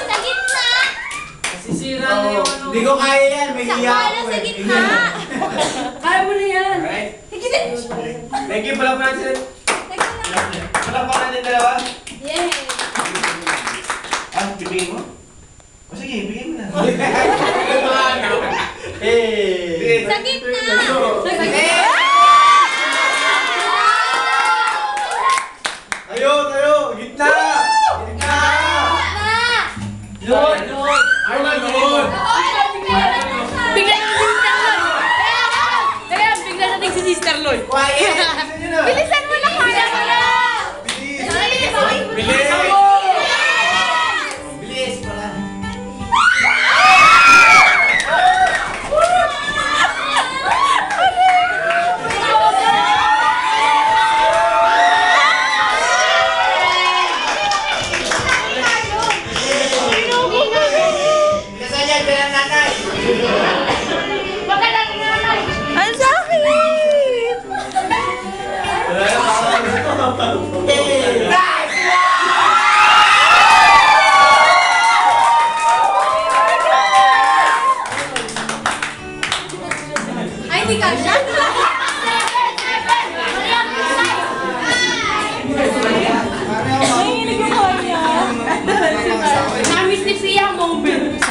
Sa gitna! Nasisira na yung ano. Hindi ko kaya yan, may hiya Sakwa ako na sa eh. gitna! Kaya mo na yan. Alright. Higit! Thank you, pala natin. Pala pa natin dalawa. Yay! Ah, bibigyan mo? O sige, bigyan mo na. Hey! Sa gitna! Sa gitna! Tayo, tayo! Gitna! Gitna! Doon! Doon! Ay, doon! Bigla na si Sister Lloyd! Kaya bigla natin si Sister Lloyd! Quiet! Bilisan nyo na! Bilisan mo na kaya mo na! Bilis! Bilis! Bilis! Bilis pala. Bilisan yan, bilang nanay! Ang sakit! Ay, hindi ka siya? Namiss ni Pia moment!